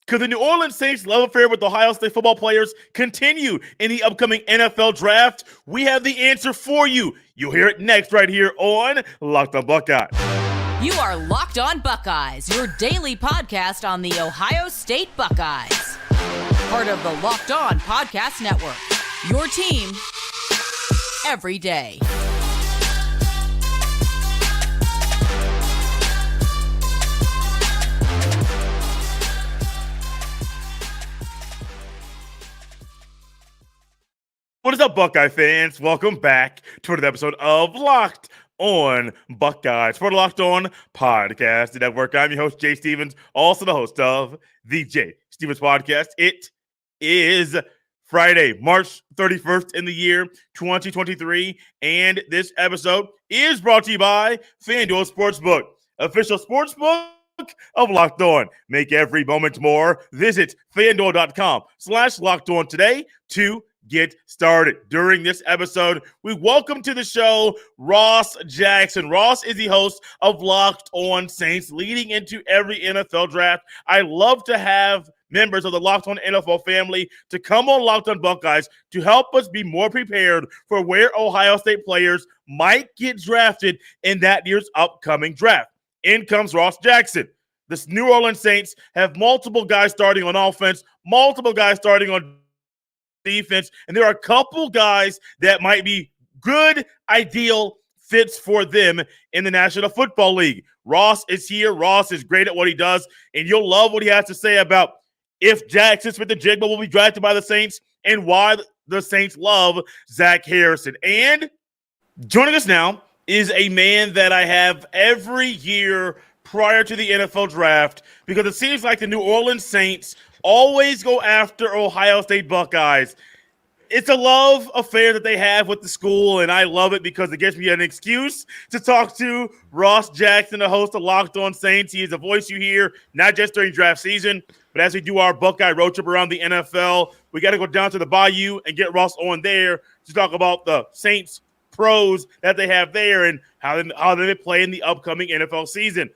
Could the New Orleans Saints' love affair with Ohio State football players continue in the upcoming NFL draft? We have the answer for you. You'll hear it next right here on Locked on Buckeyes. You are Locked on Buckeyes, your daily podcast on the Ohio State Buckeyes. Part of the Locked on Podcast Network, your team every day. What is up, Buckeye fans? Welcome back to another episode of Locked on Buckeyes for the Locked on Podcast Network. I'm your host, Jay Stevens, also the host of the Jay Stevens Podcast. It is Friday, March 31st in the year 2023, and this episode is brought to you by FanDuel Sportsbook, official sportsbook of Locked On. Make every moment more. Visit FanDuel.com/LockedOn today to get started. During this episode, we welcome to the show Ross Jackson. Ross is the host of Locked On Saints, leading into every NFL draft. I love to have members of the Locked On NFL family to come on Locked On Buckeyes to help us be more prepared for where Ohio State players might get drafted in that year's upcoming draft. In comes Ross Jackson. The New Orleans Saints have multiple guys starting on offense, multiple guys starting on defense, and there are a couple guys that might be good, ideal fits for them in the National Football League. Ross is here. Ross is great at what he does, and you'll love what he has to say about if Jaxon Smith-Njigba will be drafted by the Saints and why the Saints love Zach Harrison. And joining us now is a man that I have every year prior to the NFL draft, because it seems like the New Orleans Saints always go after Ohio State Buckeyes. It's a love affair that they have with the school, and I love it because it gives me an excuse to talk to Ross Jackson, the host of Locked On Saints. He is a voice you hear, not just during draft season, but as we do our Buckeye road trip around the NFL. We got to go down to the Bayou and get Ross on there to talk about the Saints pros that they have there and how they play in the upcoming NFL season.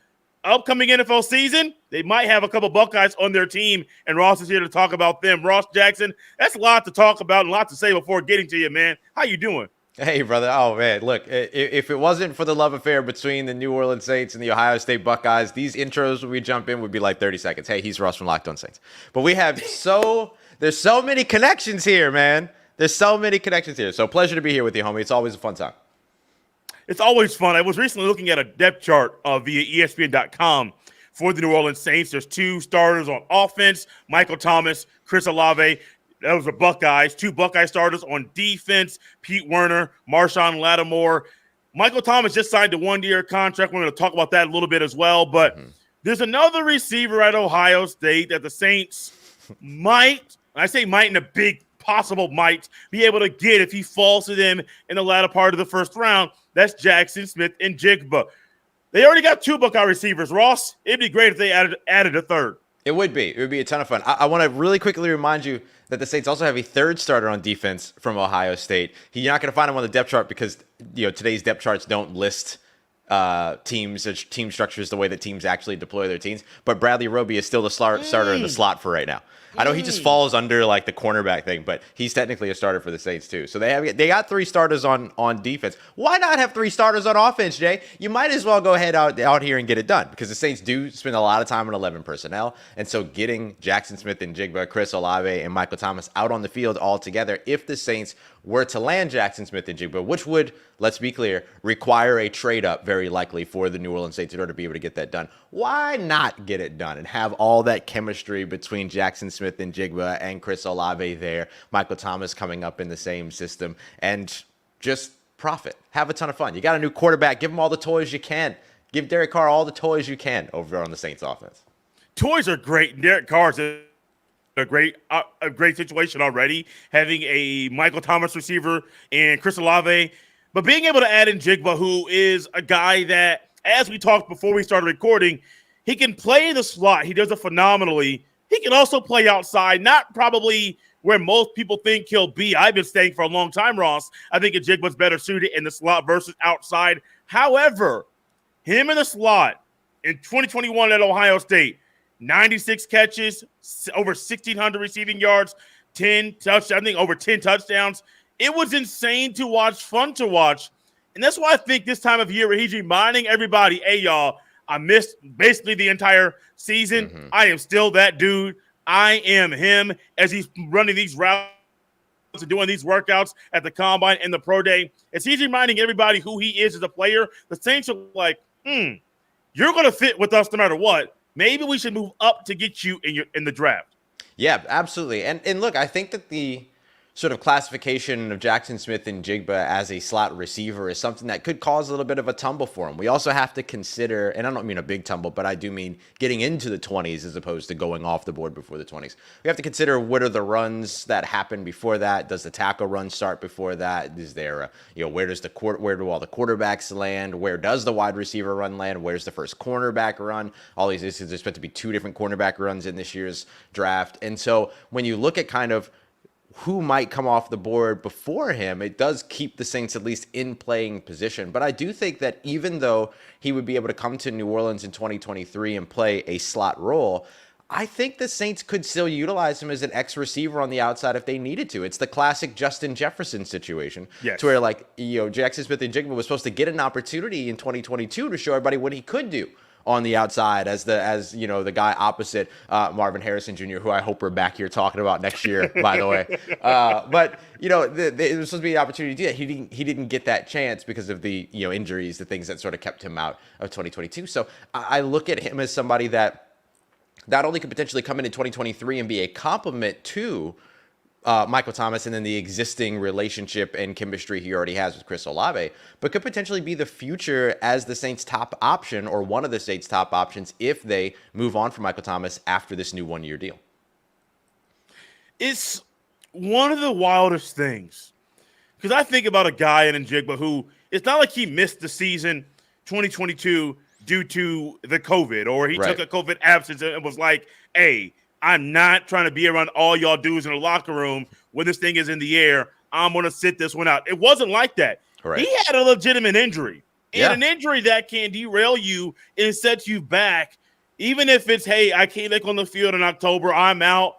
Upcoming NFL season, they might have a couple Buckeyes on their team, and Ross is here to talk about them. Ross Jackson, that's a lot to talk about and a lot to say before getting to you, man. How you doing? Hey, brother. Oh, man. Look, if it wasn't for the love affair between the New Orleans Saints and the Ohio State Buckeyes, these intros when we jump in would be like 30 seconds. Hey, he's Ross from Locked On Saints. But we have there's so many connections here, man. There's so many connections here. So pleasure to be here with you, homie. It's always a fun time. It's always fun. I was recently looking at a depth chart via ESPN.com for the New Orleans Saints. There's two starters on offense, Michael Thomas, Chris Olave. Those are Buckeyes. Two Buckeye starters on defense, Pete Werner, Marshawn Lattimore. Michael Thomas just signed a one-year contract. We're going to talk about that a little bit as well. But there's another receiver at Ohio State that the Saints might, I say might in a big possible might, be able to get if he falls to them in the latter part of the first round. That's Jaxon Smith-Njigba. They already got two Buckeye receivers. Ross, it'd be great if they added a third. It would be. It would be a ton of fun. I want to really quickly remind you that the Saints also have a third starter on defense from Ohio State. You're not going to find him on the depth chart because today's depth charts don't list teams or team structures the way that teams actually deploy their teams. But Bradley Roby is still the starter in the slot for right now. I know he just falls under like the cornerback thing, but he's technically a starter for the Saints too. So they got three starters on defense. Why not have three starters on offense, Jay? You might as well go ahead out here and get it done because the Saints do spend a lot of time on 11 personnel. And so getting Jaxon Smith-Njigba, Chris Olave, and Michael Thomas out on the field all together, if the Saints were to land Jaxon Smith-Njigba, which would, let's be clear, require a trade up very likely for the New Orleans Saints in order to be able to get that done. Why not get it done and have all that chemistry between Jaxon Smith-Njigba and Chris Olave there, Michael Thomas coming up in the same system, and just profit. Have a ton of fun. You got a new quarterback. Give him all the toys you can. Give Derek Carr all the toys you can over on the Saints offense. Toys are great. Derek Carr's a great situation already, having a Michael Thomas receiver and Chris Olave. But being able to add in Njigba, who is a guy that, as we talked before we started recording, he can play in the slot. He does it phenomenally. He can also play outside, not probably where most people think he'll be. I've been saying for a long time, Ross, I think Njigba's better suited in the slot versus outside. However, him in the slot in 2021 at Ohio State, 96 catches, over 1,600 receiving yards, 10 touchdowns, I think over 10 touchdowns. It was insane to watch, fun to watch. And that's why I think this time of year where he's reminding everybody, hey, y'all, I missed basically the entire season. Mm-hmm. I am still that dude. I am him as he's running these routes and doing these workouts at the Combine and the Pro Day. As he's reminding everybody who he is as a player, the Saints are like, you're going to fit with us no matter what. Maybe we should move up to get you in the draft. Yeah, absolutely. And look, I think that the sort of classification of Jaxon Smith-Njigba as a slot receiver is something that could cause a little bit of a tumble for him. We also have to consider, and I don't mean a big tumble, but I do mean getting into the 20s as opposed to going off the board before the 20s. We have to consider what are the runs that happen before that. Does the tackle run start before that? Is there, where do all the quarterbacks land? Where does the wide receiver run land? Where's the first cornerback run? All these issues, there's supposed to be 2 different cornerback runs in this year's draft. And so when you look at kind of who might come off the board before him, it does keep the Saints at least in playing position. But I do think that even though he would be able to come to New Orleans in 2023 and play a slot role, I think the Saints could still utilize him as an X receiver on the outside if they needed to. It's the classic Justin Jefferson situation, to where Jaxon Smith-Njigba was supposed to get an opportunity in 2022 to show everybody what he could do on the outside as the guy opposite Marvin Harrison Jr., who I hope we're back here talking about next year, by the way. But it was supposed to be an opportunity to do that. He didn't get that chance because of the injuries, the things that sort of kept him out of 2022. So I look at him as somebody that not only could potentially come in 2023 and be a complement to Michael Thomas and then the existing relationship and chemistry he already has with Chris Olave, but could potentially be the future as the Saints' top option or one of the Saints' top options if they move on from Michael Thomas after this new 1-year deal. It's one of the wildest things because I think about a guy in Njigba who it's not like he missed the season 2022 due to the COVID or he took a COVID absence and was like, hey, I'm not trying to be around all y'all dudes in the locker room when this thing is in the air. I'm going to sit this one out. It wasn't like that. Right. He had a legitimate injury. And an injury that can derail you and set you back, even if it's, hey, I came back on the field in October, I'm out.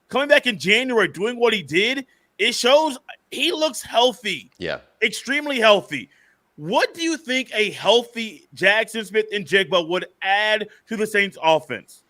Coming back in January, doing what he did, it shows he looks healthy. Yeah. Extremely healthy. What do you think a healthy Jaxon Smith-Njigba would add to the Saints offense?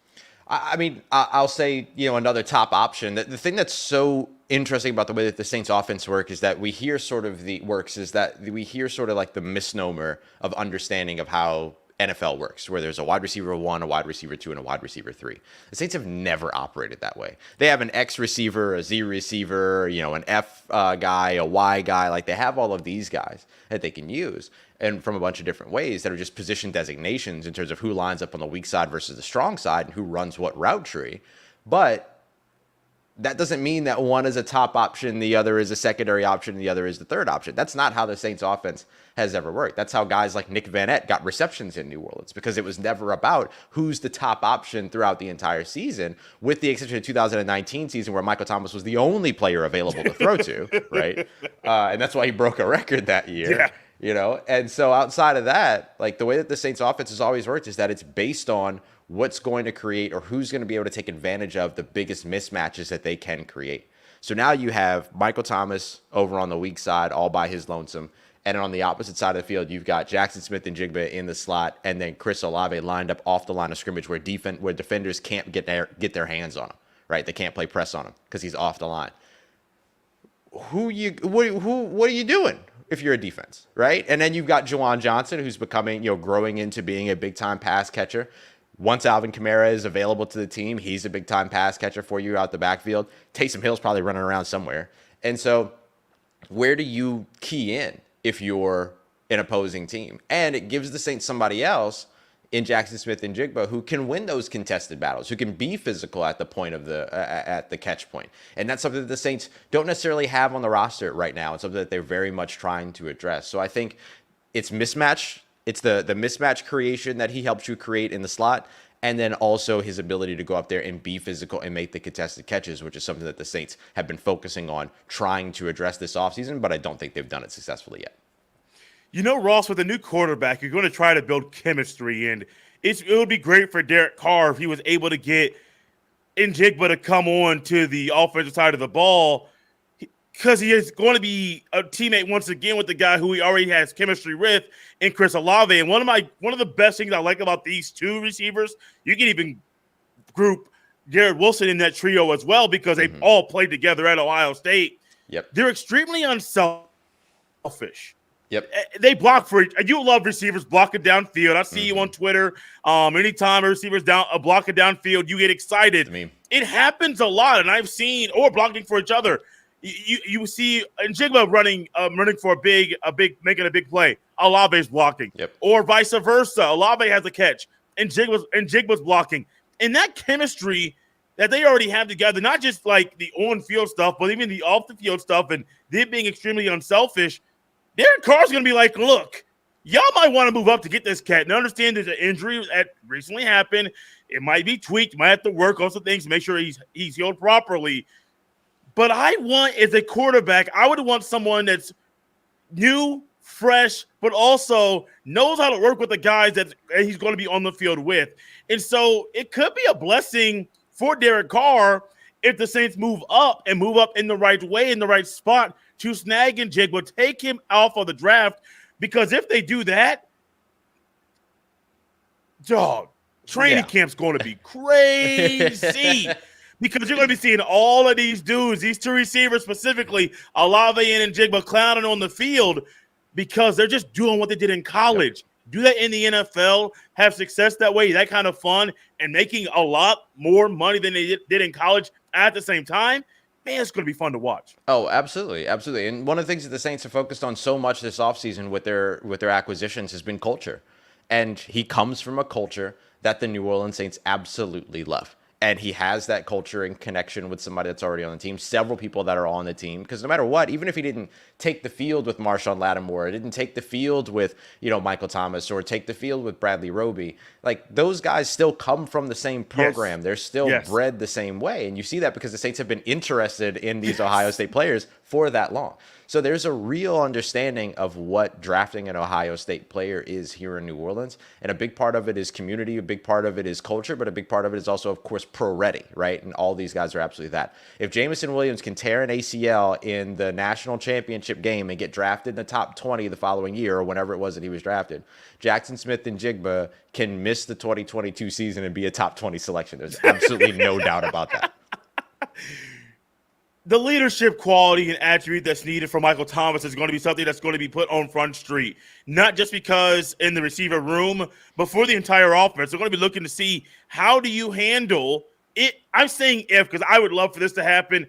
I mean, I'll say, another top option. The thing that's so interesting about the way that the Saints offense works is that we hear sort of like the misnomer of understanding of how NFL works, where there's a wide receiver 1, a wide receiver 2, and a wide receiver 3. The Saints have never operated that way. They have an X receiver, a Z receiver, an F guy, a Y guy. Like they have all of these guys that they can use, and from a bunch of different ways that are just position designations in terms of who lines up on the weak side versus the strong side and who runs what route tree. But that doesn't mean that one is a top option, the other is a secondary option, and the other is the third option. That's not how the Saints offense has ever worked. That's how guys like Nick Van Ette got receptions in New Orleans, because it was never about who's the top option throughout the entire season, with the exception of the 2019 season where Michael Thomas was the only player available to throw to, right? And that's why he broke a record that year. Yeah. And so outside of that, like the way that the Saints offense has always worked is that it's based on what's going to create or who's going to be able to take advantage of the biggest mismatches that they can create. So now you have Michael Thomas over on the weak side all by his lonesome. And on the opposite side of the field, you've got Jaxon Smith-Njigba in the slot, and then Chris Olave lined up off the line of scrimmage where defenders can't get their hands on him, right? They can't play press on him because he's off the line. What are you doing if you're a defense, right? And then you've got Juwan Johnson, who's becoming, growing into being a big-time pass catcher. Once Alvin Kamara is available to the team, he's a big-time pass catcher for you out the backfield. Taysom Hill's probably running around somewhere. And so where do you key in if you're an opposing team? And it gives the Saints somebody else in Jaxon Smith-Njigba who can win those contested battles, who can be physical at the point of at the catch point. And that's something that the Saints don't necessarily have on the roster right now. It's something that they're very much trying to address. So I think it's mismatch. It's the mismatch creation that he helps you create in the slot, and then also his ability to go up there and be physical and make the contested catches, which is something that the Saints have been focusing on trying to address this offseason, but I don't think they've done it successfully yet. Ross, with a new quarterback, you're going to try to build chemistry, and it would be great for Derek Carr if he was able to get Njigba to come on to the offensive side of the ball, because he is going to be a teammate once again with the guy who he already has chemistry with in Chris Olave. And one of the best things I like about these two receivers, you can even group Garrett Wilson in that trio as well, because they all played together at Ohio State. Yep. They're extremely unselfish. Yep. They block for it. You love receivers blocking downfield. I see you on Twitter. Anytime a receiver's blocking downfield, you get excited. It happens a lot, and I've seen blocking for each other. You see Njigba running for making a big play. Olave's blocking, or vice versa. Olave has a catch, and Njigba's blocking, and that chemistry that they already have together, not just like the on-field stuff, but even the off-the-field stuff, and them being extremely unselfish. Derek Carr's going to be like, look, y'all might want to move up to get this cat. And understand there's an injury that recently happened. It might be tweaked. Might have to work on some things to make sure he's healed properly. But as a quarterback, I would want someone that's new, fresh, but also knows how to work with the guys that he's going to be on the field with. And so it could be a blessing for Derek Carr if the Saints move up in the right way, in the right spot, to snag Njigba, take him off of the draft, because if they do that, training camp's going to be crazy. Because you're going to be seeing all of these dudes, these two receivers specifically, Olave and Njigba, clowning on the field because they're just doing what they did in college. Do that in the NFL, have success that way, that kind of fun, and making a lot more money than they did in college at the same time. Man, it's going to be fun to watch. Oh, absolutely. Absolutely. And one of the things that the Saints have focused on so much this offseason with their acquisitions has been culture. And he comes from a culture that the New Orleans Saints absolutely love. And he has that culture and connection with somebody that's already on the team, several people that are on the team. Because no matter what, even if he didn't take the field with Marshawn Lattimore, didn't take the field with, Michael Thomas, or take the field with Bradley Roby, like those guys still come from the same program. Yes. They're still bred the same way. And you see that because the Saints have been interested in these Ohio State players for that long. So there's a real understanding of what drafting an Ohio State player is here in New Orleans. And a big part of it is community, a big part of it is culture, but a big part of it is also, of course, pro-ready, right? And all these guys are absolutely that. If Jameson Williams can tear an ACL in the national championship game and get drafted in the top 20 the following year, or whenever it was that he was drafted, Jaxon Smith-Njigba can miss the 2022 season and be a top 20 selection. There's absolutely no doubt about that. The leadership quality and attribute that's needed for Michael Thomas is going to be something that's going to be put on Front Street, not just because in the receiver room, but for the entire offense. They're going to be looking to see, how do you handle it? I'm saying if, because I would love for this to happen.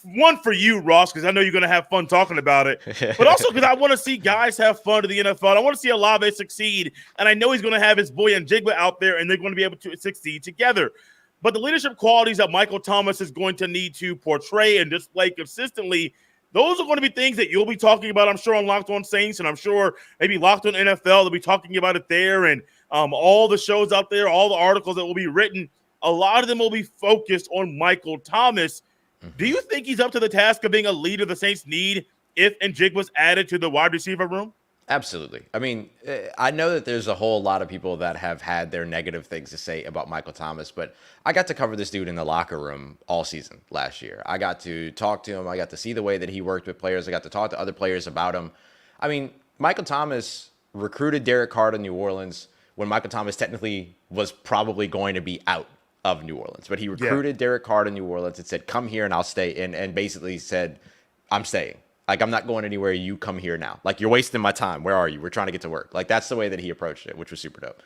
One, for you, Ross, because I know you're going to have fun talking about it, but also because I want to see guys have fun to the NFL. I want to see Olave succeed, and I know he's going to have his boy Njigba out there, and they're going to be able to succeed together. But the leadership qualities that Michael Thomas is going to need to portray and display consistently, those are going to be things that you'll be talking about, I'm sure, on Locked On Saints, and I'm sure maybe Locked On NFL, they'll be talking about it there, and all the shows out there, all the articles that will be written, a lot of them will be focused on Michael Thomas. Do you think he's up to the task of being a leader the Saints need if Njigba was added to the wide receiver room? Absolutely. I mean, I know that there's a whole lot of people that have had their negative things to say about Michael Thomas, but I got to cover this dude in the locker room all season last year. I got to talk to him. I got to see the way that he worked with players. I got to talk to other players about him. I mean, Michael Thomas recruited Derek Carr to New Orleans when Michael Thomas technically was probably going to be out of New Orleans. But he recruited Derek Carr to New Orleans and said, come here and I'll stay, and basically said, I'm staying. Like, I'm not going anywhere. You come here now. Like, you're wasting my time. Where are you? We're trying to get to work. Like, that's the way that he approached it, which was super dope.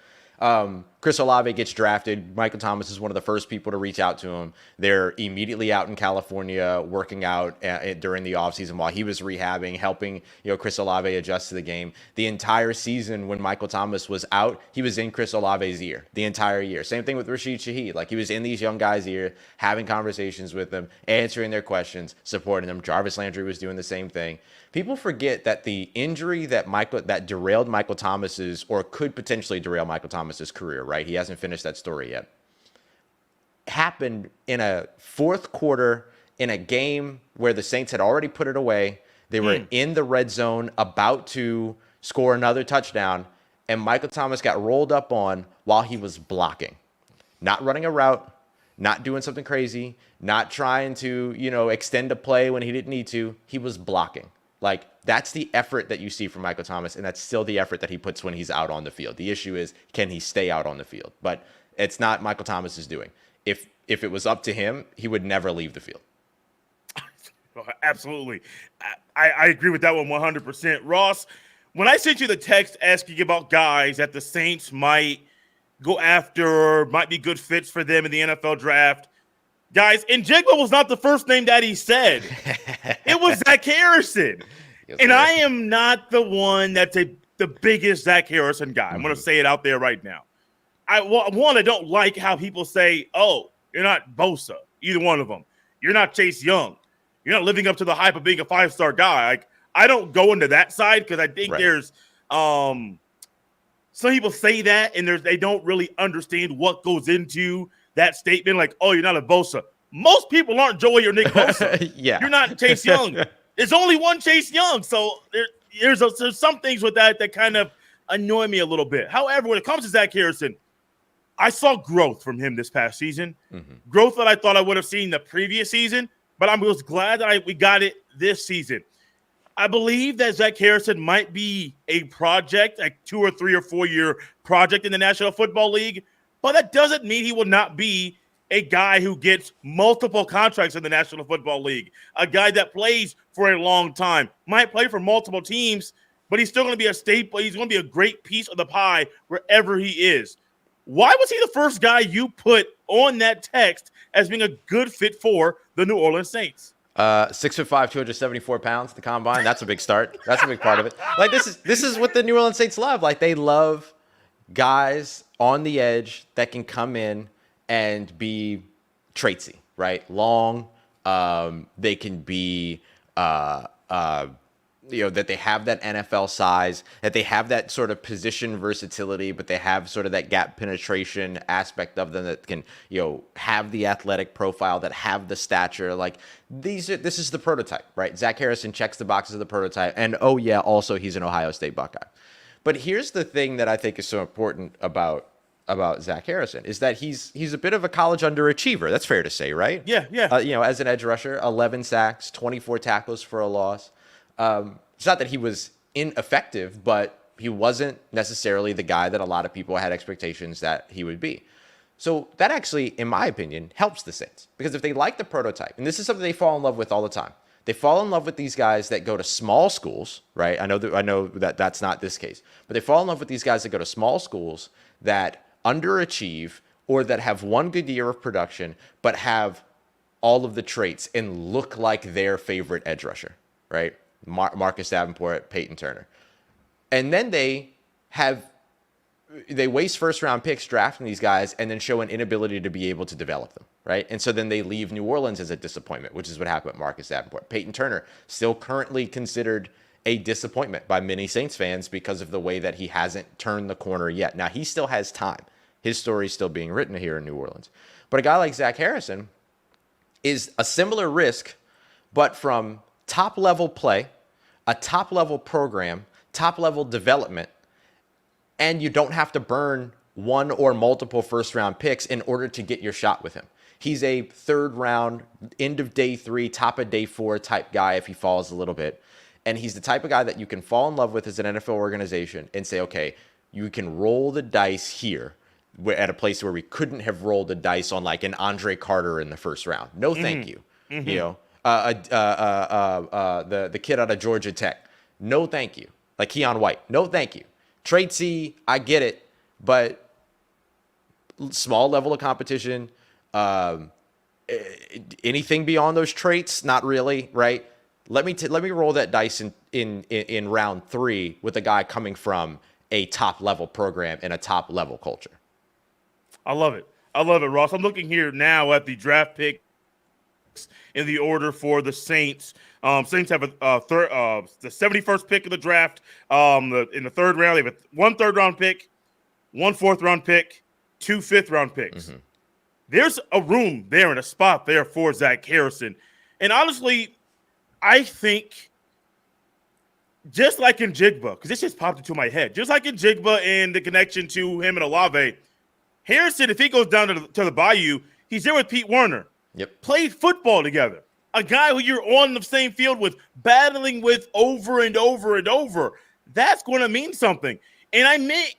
Chris Olave gets drafted. Michael Thomas is one of the first people to reach out to him. They're immediately out in California working out during the offseason while he was rehabbing, helping Chris Olave adjust to the game. The entire season when Michael Thomas was out, he was in Chris Olave's ear the entire year. Same thing with Rashid Shaheed. Like, he was in these young guys' ear, having conversations with them, answering their questions, supporting them. Jarvis Landry was doing the same thing. People forget that the injury that derailed Michael Thomas's, or could potentially derail Michael Thomas's career, right? He hasn't finished that story yet. Happened in a fourth quarter in a game where the Saints had already put it away. They were in the red zone, about to score another touchdown, and Michael Thomas got rolled up on while he was blocking, not running a route, not doing something crazy, not trying to, extend a play when he didn't need to. He was blocking. Like, that's the effort that you see from Michael Thomas, and that's still the effort that he puts when he's out on the field. The issue is, can he stay out on the field? But it's not Michael Thomas's doing. If it was up to him, he would never leave the field. Absolutely. I agree with that one 100%. Ross, when I sent you the text asking about guys that the Saints might go after, might be good fits for them in the NFL draft, guys, and Njigba was not the first name that he said. It was Zach Harrison. Yes, and sir. I am not the one that's the biggest Zach Harrison guy. I'm going to say it out there right now. I don't like how people say, oh, you're not Bosa, either one of them. You're not Chase Young. You're not living up to the hype of being a 5-star guy. Like, I don't go into that side because I think there's some people say that and they don't really understand what goes into that statement. Like, oh, you're not a Bosa. Most people aren't Joey or Nick Bosa. Yeah. You're not Chase Young. There's only one Chase Young. So there's some things with that kind of annoy me a little bit. However, when it comes to Zach Harrison, I saw growth from him this past season. Mm-hmm. Growth that I thought I would have seen the previous season, but I was glad that we got it this season. I believe that Zach Harrison might be a project, like 2 or 3 or 4 year project in the National Football League, but that doesn't mean he will not be a guy who gets multiple contracts in the National Football League, a guy that plays for a long time, might play for multiple teams, but he's still going to be a staple. He's going to be a great piece of the pie wherever he is. Why was he the first guy you put on that text as being a good fit for the New Orleans Saints? 6'5", 274 pounds, the combine. That's a big start. That's a big part of it. Like, this is what the New Orleans Saints love. Like, they love guys on the edge that can come in and be traitsy, right? Long. They can be, that they have that NFL size, that they have that sort of position versatility, but they have sort of that gap penetration aspect of them that can, have the athletic profile, that have the stature. Like, this is the prototype, right? Zach Harrison checks the boxes of the prototype. And, also he's an Ohio State Buckeye. But here's the thing that I think is so important about Zach Harrison is that he's a bit of a college underachiever. That's fair to say, right? Yeah. As an edge rusher, 11 sacks, 24 tackles for a loss. It's not that he was ineffective, but he wasn't necessarily the guy that a lot of people had expectations that he would be. So that actually, in my opinion, helps the Saints, because if they like the prototype, and this is something they fall in love with all the time, they fall in love with these guys that go to small schools, right? I know that that's not this case, but they fall in love with these guys that go to small schools that underachieve or that have one good year of production, but have all of the traits and look like their favorite edge rusher, right? Marcus Davenport, Peyton Turner. And then they waste first-round picks drafting these guys and then show an inability to be able to develop them, right? And so then they leave New Orleans as a disappointment, which is what happened with Marcus Davenport. Peyton Turner, still currently considered a disappointment by many Saints fans because of the way that he hasn't turned the corner yet. Now, he still has time. His story is still being written here in New Orleans. But a guy like Zach Harrison is a similar risk, but from top-level play, a top-level program, top-level development, and you don't have to burn one or multiple first-round picks in order to get your shot with him. He's a third-round, end of day 3, top of day 4 type guy if he falls a little bit. And he's the type of guy that you can fall in love with as an NFL organization and say, okay, you can roll the dice here at a place where we couldn't have rolled the dice on like an Andre Carter in the first round. No, thank you. Mm-hmm. The kid out of Georgia Tech. No, thank you. Like Keon White. No, thank you. Traitsy, I get it, but small level of competition. Anything beyond those traits, not really, right? Let me roll that dice in round 3 with a guy coming from a top level program and a top level culture. I love it, Ross. I'm looking here now at the draft picks in the order for the Saints. Saints have the 71st pick of the draft. In the third round, they have one third-round pick, one fourth-round pick, 2 fifth-round picks. Mm-hmm. There's a room there and a spot there for Zach Harrison. And honestly, I think just like in Njigba, because this just popped into my head, just like in Njigba and the connection to him and Olave, Harrison, if he goes down to the Bayou, he's there with Pete Werner. Yep. Played football together. A guy who you're on the same field with, battling with over and over and over. That's going to mean something. And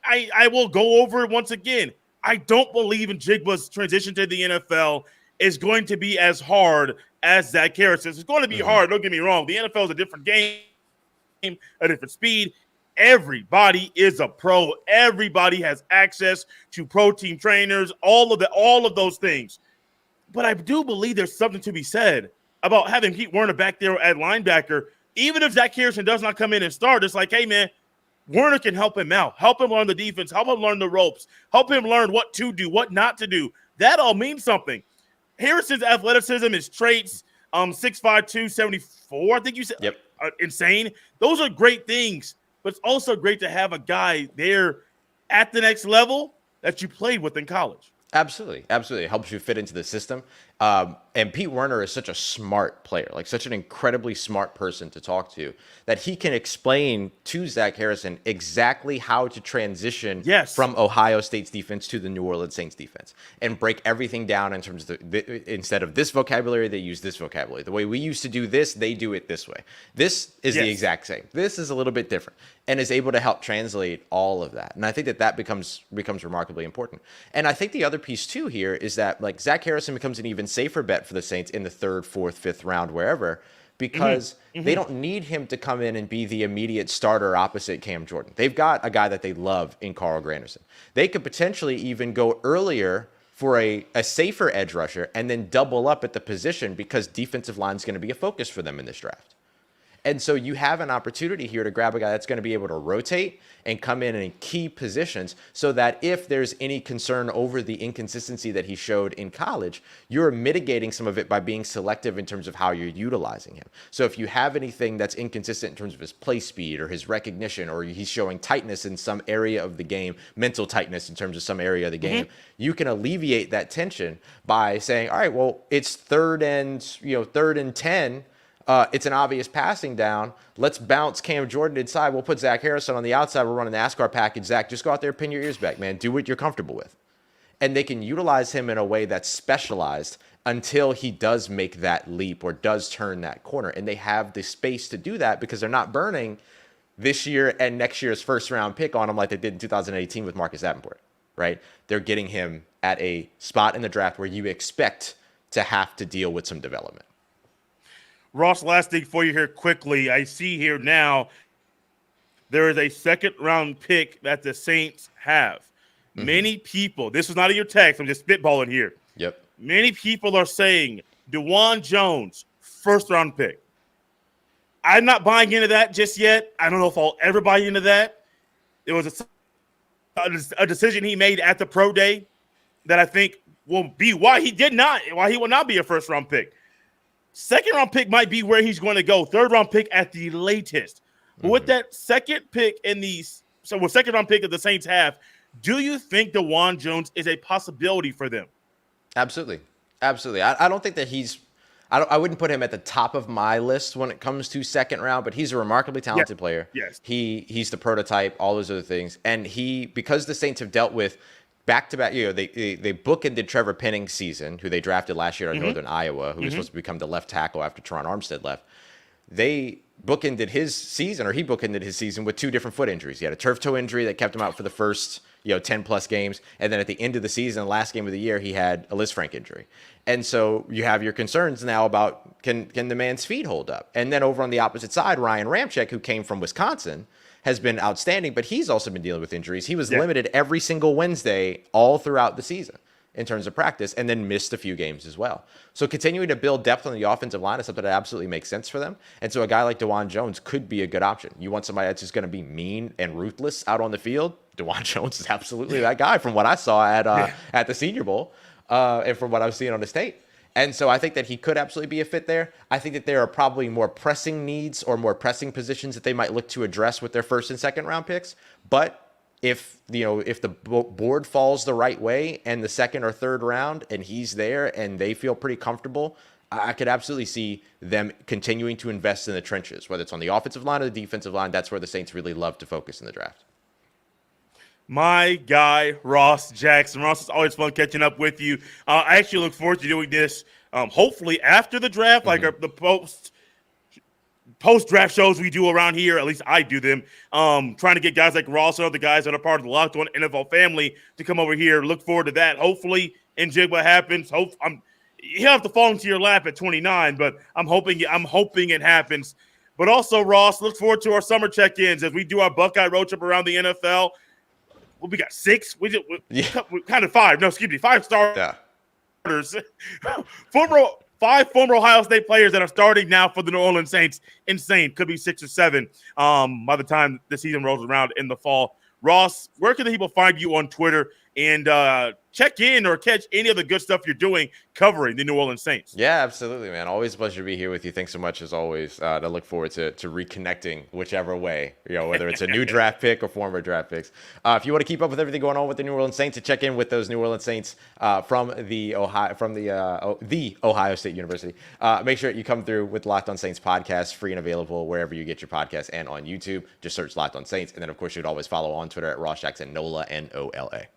I will go over it once again. I don't believe in Jigba's transition to the NFL is going to be as hard as Zach Harrison. It's going to be hard. Don't get me wrong. The NFL is a different game, a different speed. Everybody is a pro. Everybody has access to pro team trainers, all of those things. But I do believe there's something to be said about having Pete Werner back there at linebacker. Even if Zach Harrison does not come in and start, it's like, hey, man, Werner can help him out, help him learn the defense, help him learn the ropes, help him learn what to do, what not to do. That all means something. Harrison's athleticism, his traits, 6'5", 274, I think you said, insane. Those are great things, but it's also great to have a guy there at the next level that you played with in college. Absolutely. It helps you fit into the system. And Pete Werner is such a smart player, like such an incredibly smart person to talk to, that he can explain to Zach Harrison exactly how to transition from Ohio State's defense to the New Orleans Saints defense and break everything down in terms of instead of this vocabulary, they use this vocabulary. The way we used to do this, they do it this way. This is the exact same. This is a little bit different, and is able to help translate all of that. And I think that becomes remarkably important. And I think the other piece too here is that like Zach Harrison becomes an even safer bet for the Saints in the 3rd, 4th, 5th round, wherever, because they don't need him to come in and be the immediate starter opposite Cam Jordan. They've got a guy that they love in Carl Granderson. They could potentially even go earlier for a safer edge rusher and then double up at the position because defensive line is going to be a focus for them in this draft. And so you have an opportunity here to grab a guy that's going to be able to rotate and come in key positions so that if there's any concern over the inconsistency that he showed in college, you're mitigating some of it by being selective in terms of how you're utilizing him. So if you have anything that's inconsistent in terms of his play speed or his recognition, or he's showing tightness in some area of the game, mental tightness in terms of some area of the game, you can alleviate that tension by saying, all right, well, it's 3rd and 10. It's an obvious passing down. Let's bounce Cam Jordan inside. We'll put Zach Harrison on the outside. We'll run a NASCAR package. Zach, just go out there, pin your ears back, man. Do what you're comfortable with. And they can utilize him in a way that's specialized until he does make that leap or does turn that corner. And they have the space to do that because they're not burning this year and next year's 1st round pick on him like they did in 2018 with Marcus Davenport, right? They're getting him at a spot in the draft where you expect to have to deal with some development. Ross, last thing for you here quickly. I see here now there is a 2nd round pick that the Saints have. Many people, this is not in your text, I'm just spitballing here. Many people are saying DeJuan Jones, 1st round pick. I'm not buying into that just yet. I don't know if I'll ever buy into that. It was a decision he made at the pro day that I think will be why he will not be a 1st round pick. 2nd round pick might be where he's going to go. 3rd round pick at the latest. But with that 2nd pick with 2nd round pick that the Saints have, do you think DeJuan Jones is a possibility for them? Absolutely. I don't think that I wouldn't put him at the top of my list when it comes to 2nd round, but he's a remarkably talented player. He's the prototype, all those other things. And because the Saints have dealt with back-to-back, they bookended Trevor Penning's season, who they drafted last year out of Northern Iowa, who was supposed to become the left tackle after Teron Armstead left. He bookended his season with 2 different foot injuries. He had a turf toe injury that kept him out for the first 10-plus games, and then at the end of the season, the last game of the year, he had a Liz Frank injury. And so you have your concerns now about can the man's feet hold up? And then over on the opposite side, Ryan Ramczyk, who came from Wisconsin, has been outstanding, but he's also been dealing with injuries. He was limited every single Wednesday all throughout the season in terms of practice, and then missed a few games as well. So continuing to build depth on the offensive line is something that absolutely makes sense for them. And so a guy like DeJuan Jones could be a good option. You want somebody that's just going to be mean and ruthless out on the field? DeJuan Jones is absolutely that guy from what I saw at the Senior Bowl and from what I was seeing on the state. And so I think that he could absolutely be a fit there. I think that there are probably more pressing needs or more pressing positions that they might look to address with their 1st and 2nd round picks. But if the board falls the right way and the 2nd or 3rd round and he's there and they feel pretty comfortable I could absolutely see them continuing to invest in the trenches, whether it's on the offensive line or the defensive line. That's where the Saints really love to focus in the draft. My guy, Ross Jackson. Ross, it's always fun catching up with you. I actually look forward to doing this hopefully after the draft, like the post-draft shows we do around here. At least I do them. Trying to get guys like Ross and other guys that are part of the Locked On NFL family to come over here. Look forward to that. Hopefully, Njigba happens. He'll have to fall into your lap at 29, but I'm hoping it happens. But also, Ross, look forward to our summer check-ins as we do our Buckeye road trip around the NFL. Well, we got 6. We kind of 5. No, excuse me, 5 starters. Yeah. 5 former Ohio State players that are starting now for the New Orleans Saints. Insane. Could be 6 or 7 by the time the season rolls around in the fall. Ross, where can the people find you on Twitter and check in or catch any of the good stuff you're doing covering the New Orleans Saints? Yeah, absolutely, man. Always a pleasure to be here with you. Thanks so much, as always. To look forward to reconnecting whichever way, whether it's a new draft pick or former draft picks. If you want to keep up with everything going on with the New Orleans Saints, to check in with those New Orleans Saints from the Ohio State University, make sure you come through with Locked On Saints podcast, free and available wherever you get your podcasts and on YouTube. Just search Locked On Saints, and then of course you could always follow on Twitter at Ross Jackson Nola, Nola.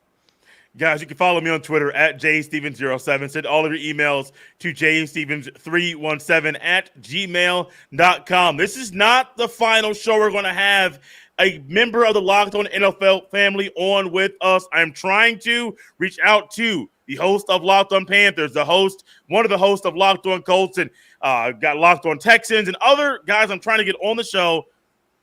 Guys, you can follow me on Twitter at jstevens07. Send all of your emails to jstevens317 at gmail.com. This is not the final show. We're going to have a member of the Locked On NFL family on with us. I'm trying to reach out to the host of Locked On Panthers, one of the hosts of Locked On Colts, and got Locked On Texans, and other guys I'm trying to get on the show.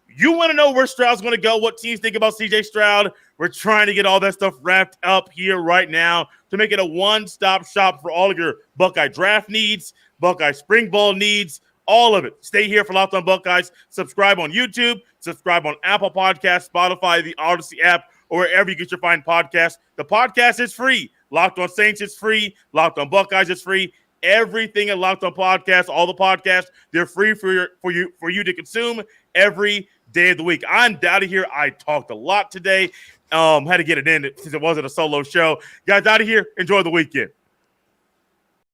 You want to know where Stroud's going to go, what teams think about C.J. Stroud? We're trying to get all that stuff wrapped up here right now to make it a one-stop shop for all of your Buckeye draft needs, Buckeye spring ball needs, all of it. Stay here for Locked On Buckeyes. Subscribe on YouTube. Subscribe on Apple Podcasts, Spotify, the Odyssey app, or wherever you get your fine podcasts. The podcast is free. Locked On Saints is free. Locked On Buckeyes is free. Everything at Locked On Podcasts, all the podcasts, they're free for you to consume every day of the week. I'm out of here. I talked a lot today. Had to get it in since it wasn't a solo show. Guys, out of here. Enjoy the weekend.